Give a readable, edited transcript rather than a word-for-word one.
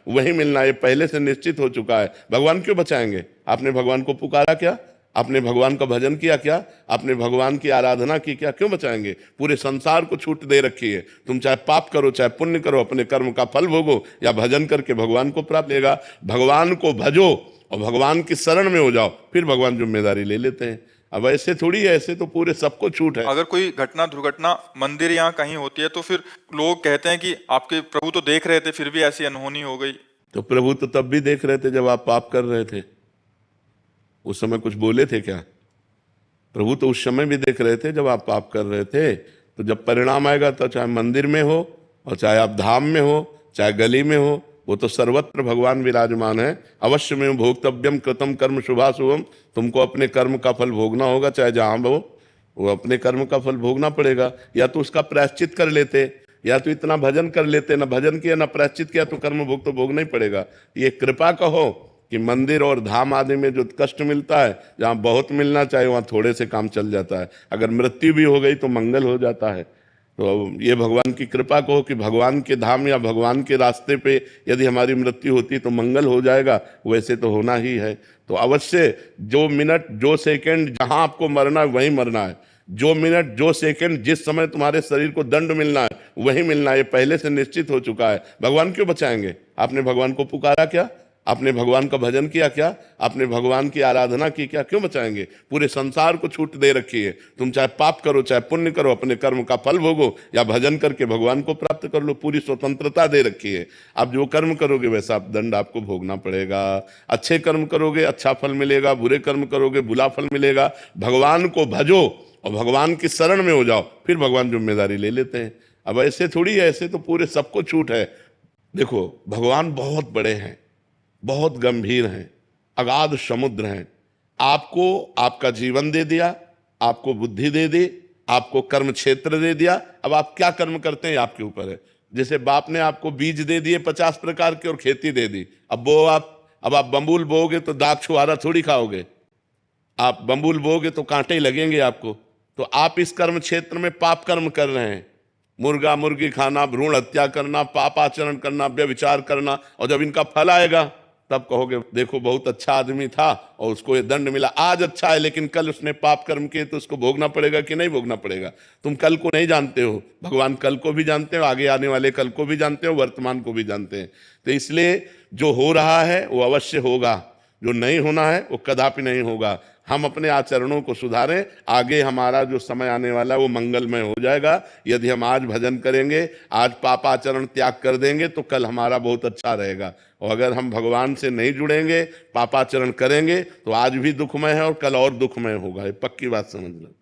वही मिलना ये पहले से निश्चित हो चुका है। भगवान क्यों बचाएंगे? आपने भगवान को पुकारा क्या? आपने भगवान का भजन किया क्या? आपने भगवान की आराधना की क्या? क्यों बचाएंगे? पूरे संसार को छूट दे रखी है। तुम चाहे पाप करो चाहे पुण्य करो, अपने कर्म का फल भोगो या भजन करके भगवान को प्राप्त लेगा। भगवान को भजो और भगवान की शरण में हो जाओ, फिर भगवान जिम्मेदारी ले लेते हैं। अब ऐसे थोड़ी है, ऐसे तो पूरे सबको छूट है। अगर कोई घटना दुर्घटना मंदिर या कहीं होती है तो फिर लोग कहते हैं कि आपके प्रभु तो देख रहे थे फिर भी ऐसी अनहोनी हो गई। तो प्रभु तो तब भी देख रहे थे जब आप पाप कर रहे थे। उस समय कुछ बोले थे क्या? प्रभु तो उस समय भी देख रहे थे जब आप पाप कर रहे थे। तो जब परिणाम आएगा, तो चाहे मंदिर में हो और चाहे आप धाम में हो चाहे गली में हो, वो तो सर्वत्र भगवान विराजमान है। अवश्य में भोक्तव्यम कृतम कर्म शुभाशुभम। तुमको अपने कर्म का फल भोगना होगा, चाहे जहां हो वो अपने कर्म का फल भोगना पड़ेगा। या तो उसका प्रायश्चित कर लेते, या तो इतना भजन कर लेते, ना भजन किया ना प्रायश्चित किया, तो कर्म भोग तो भोगना ही पड़ेगा। ये कृपा कहो कि मंदिर और धाम आदि में जो कष्ट मिलता है, जहाँ बहुत मिलना चाहिए वहाँ थोड़े से काम चल जाता है। अगर मृत्यु भी हो गई तो मंगल हो जाता है। तो ये भगवान की कृपा कहो कि भगवान के धाम या भगवान के रास्ते पे यदि हमारी मृत्यु होती तो मंगल हो जाएगा। वैसे तो होना ही है। तो अवश्य जो मिनट जो सेकंड जहाँ आपको मरना है वहीं मरना है। जो मिनट जो सेकंड जिस समय तुम्हारे शरीर को दंड मिलना है वही मिलना है, ये पहले से निश्चित हो चुका है। भगवान क्यों बचाएंगे? आपने भगवान को पुकारा क्या? आपने भगवान का भजन किया क्या? आपने भगवान की आराधना की क्या? क्यों बचाएंगे? पूरे संसार को छूट दे रखी है। तुम चाहे पाप करो चाहे पुण्य करो, अपने कर्म का फल भोगो या भजन करके भगवान को प्राप्त कर लो। पूरी स्वतंत्रता दे रखी है। आप जो कर्म करोगे वैसा दंड आपको भोगना पड़ेगा। अच्छे कर्म करोगे अच्छा फल मिलेगा, बुरे कर्म करोगे बुरा फल मिलेगा। भगवान को भजो और भगवान की शरण में हो जाओ, फिर भगवान जिम्मेदारी ले लेते हैं। अब ऐसे थोड़ी है, ऐसे तो पूरे सबको छूट है। देखो, भगवान बहुत बड़े हैं, बहुत गंभीर हैं, अगाध समुद्र हैं। आपको आपका जीवन दे दिया, आपको बुद्धि दे दी, आपको कर्म क्षेत्र दे दिया। अब आप क्या कर्म करते हैं आपके ऊपर है। जैसे बाप ने आपको बीज दे दिए 50 प्रकार के और खेती दे दी। अब आप बम्बूल बोओगे तो दाग छुहारा थोड़ी खाओगे। आप बम्बूल बोओगे तो कांटे ही लगेंगे आपको। तो आप इस कर्म क्षेत्र में पाप कर्म कर रहे हैं। मुर्गा मुर्गी खाना, भ्रूण हत्या करना, पापाचरण करना, व्यभिचार करना, और जब इनका फल आएगा तब कहोगे देखो बहुत अच्छा आदमी था और उसको ये दंड मिला। आज अच्छा है लेकिन कल उसने पाप कर्म किए तो उसको भोगना पड़ेगा कि नहीं भोगना पड़ेगा? तुम कल को नहीं जानते हो, भगवान कल को भी जानते हो, आगे आने वाले कल को भी जानते हो, वर्तमान को भी जानते हैं। तो इसलिए जो हो रहा है वो अवश्य होगा, जो नहीं होना है वो कदापि नहीं होगा। हम अपने आचरणों को सुधारें, आगे हमारा जो समय आने वाला है वो मंगलमय हो जाएगा। यदि हम आज भजन करेंगे, आज पापाचरण त्याग कर देंगे तो कल हमारा बहुत अच्छा रहेगा। और अगर हम भगवान से नहीं जुड़ेंगे, पापाचरण करेंगे, तो आज भी दुखमय है और कल और दुखमय होगा। ये पक्की बात समझ लो।